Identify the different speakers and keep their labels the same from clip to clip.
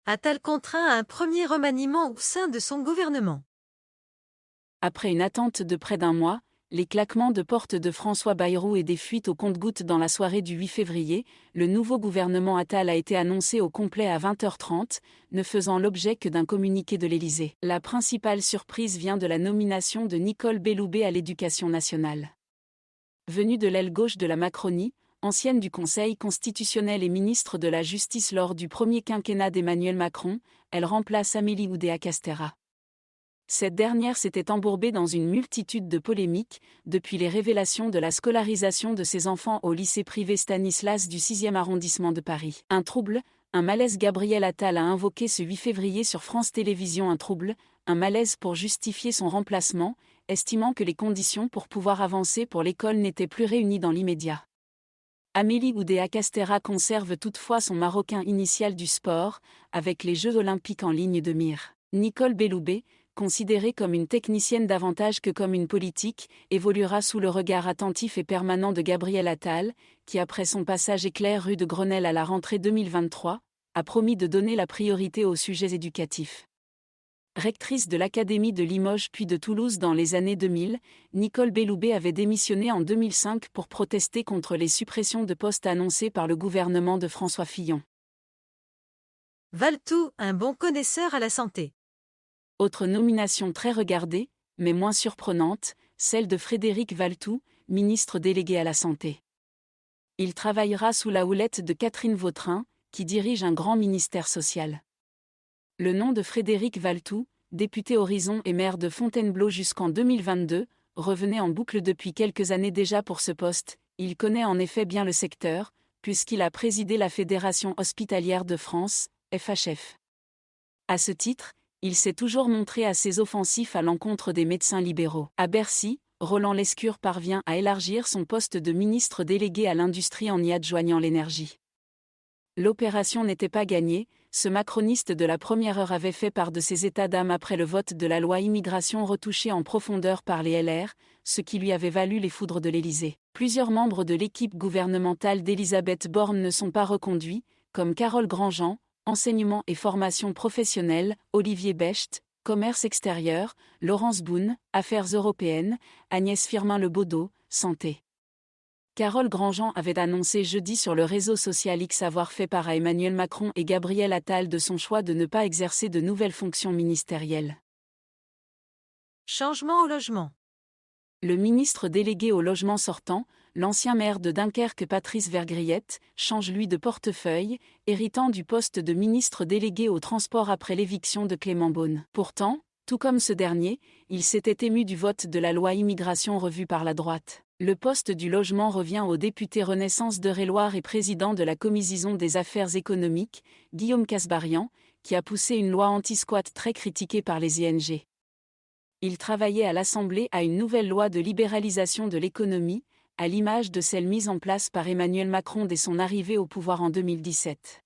Speaker 1: A-t-elle contraint à un premier remaniement au sein de son gouvernement?
Speaker 2: Après une attente de près d'un mois, les claquements de porte de François Bayrou et des fuites au compte-gouttes dans la soirée du 8 février, le nouveau gouvernement Attal a été annoncé au complet à 20h30, ne faisant l'objet que d'un communiqué de l'Élysée. La principale surprise vient de la nomination de Nicole Belloubet à l'Éducation nationale. Venue de l'aile gauche de la Macronie, ancienne du Conseil constitutionnel et ministre de la Justice lors du premier quinquennat d'Emmanuel Macron, elle remplace Amélie Oudéa-Castéra. Cette dernière s'était embourbée dans une multitude de polémiques, depuis les révélations de la scolarisation de ses enfants au lycée privé Stanislas du 6e arrondissement de Paris. Un trouble, un malaise. Gabriel Attal a invoqué ce 8 février sur France Télévisions un trouble, un malaise pour justifier son remplacement, estimant que les conditions pour pouvoir avancer pour l'école n'étaient plus réunies dans l'immédiat. Amélie Oudéa-Castéra conserve toutefois son marocain initial du sport, avec les Jeux olympiques en ligne de mire. Nicole Belloubet, considérée comme une technicienne davantage que comme une politique, évoluera sous le regard attentif et permanent de Gabriel Attal, qui après son passage éclair rue de Grenelle à la rentrée 2023, a promis de donner la priorité aux sujets éducatifs. Rectrice de l'Académie de Limoges puis de Toulouse dans les années 2000, Nicole Belloubet avait démissionné en 2005 pour protester contre les suppressions de postes annoncées par le gouvernement de François Fillon.
Speaker 1: Valletoux, un bon connaisseur à la santé.
Speaker 2: Autre nomination très regardée, mais moins surprenante, celle de Frédéric Valletoux, ministre délégué à la Santé. Il travaillera sous la houlette de Catherine Vautrin, qui dirige un grand ministère social. Le nom de Frédéric Valletoux, député Horizon et maire de Fontainebleau jusqu'en 2022, revenait en boucle depuis quelques années déjà pour ce poste. Il connaît en effet bien le secteur, puisqu'il a présidé la Fédération hospitalière de France, FHF. À ce titre, il s'est toujours montré assez offensif à l'encontre des médecins libéraux. À Bercy, Roland Lescure parvient à élargir son poste de ministre délégué à l'industrie en y adjoignant l'énergie. L'opération n'était pas gagnée, ce macroniste de la première heure avait fait part de ses états d'âme après le vote de la loi immigration retouchée en profondeur par les LR, ce qui lui avait valu les foudres de l'Élysée. Plusieurs membres de l'équipe gouvernementale d'Elisabeth Borne ne sont pas reconduits, comme Carole Grandjean, enseignement et formation professionnelle, Olivier Becht, commerce extérieur, Laurence Boone, affaires européennes, Agnès Firmin-Lebaudot, santé. Carole Grandjean avait annoncé jeudi sur le réseau social X avoir fait part à Emmanuel Macron et Gabriel Attal de son choix de ne pas exercer de nouvelles fonctions ministérielles.
Speaker 1: Changement au logement.
Speaker 2: Le ministre délégué au logement sortant, l'ancien maire de Dunkerque Patrice Vergriette, change lui de portefeuille, héritant du poste de ministre délégué au transport après l'éviction de Clément Beaune. Pourtant, tout comme ce dernier, il s'était ému du vote de la loi immigration revue par la droite. Le poste du logement revient au député Renaissance d'Eure-et-Loir et président de la Commission des affaires économiques, Guillaume Kasbarian, qui a poussé une loi anti-squat très critiquée par les ING. Il travaillait à l'Assemblée à une nouvelle loi de libéralisation de l'économie, à l'image de celle mise en place par Emmanuel Macron dès son arrivée au pouvoir en 2017.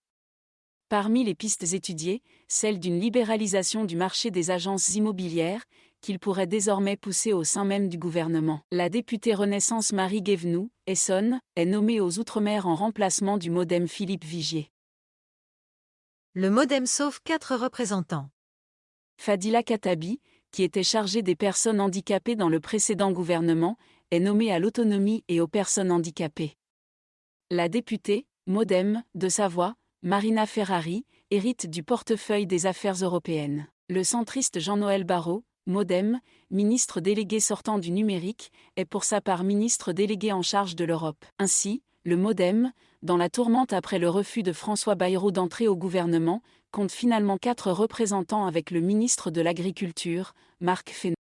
Speaker 2: Parmi les pistes étudiées, celle d'une libéralisation du marché des agences immobilières, qu'il pourrait désormais pousser au sein même du gouvernement. La députée Renaissance Marie Guévenoux, Essonne, est nommée aux Outre-mer en remplacement du MoDem Philippe Vigier.
Speaker 1: Le MoDem sauve 4 représentants.
Speaker 2: Fadila Khattabi, qui était chargée des personnes handicapées dans le précédent gouvernement, est nommée à l'autonomie et aux personnes handicapées. La députée, MoDem, de Savoie, Marina Ferrari, hérite du portefeuille des affaires européennes. Le centriste Jean-Noël Barrot, MoDem, ministre délégué sortant du numérique, est pour sa part ministre délégué en charge de l'Europe. Ainsi, le MoDem, dans la tourmente après le refus de François Bayrou d'entrer au gouvernement, compte finalement 4 représentants avec le ministre de l'Agriculture, Marc Fesneau.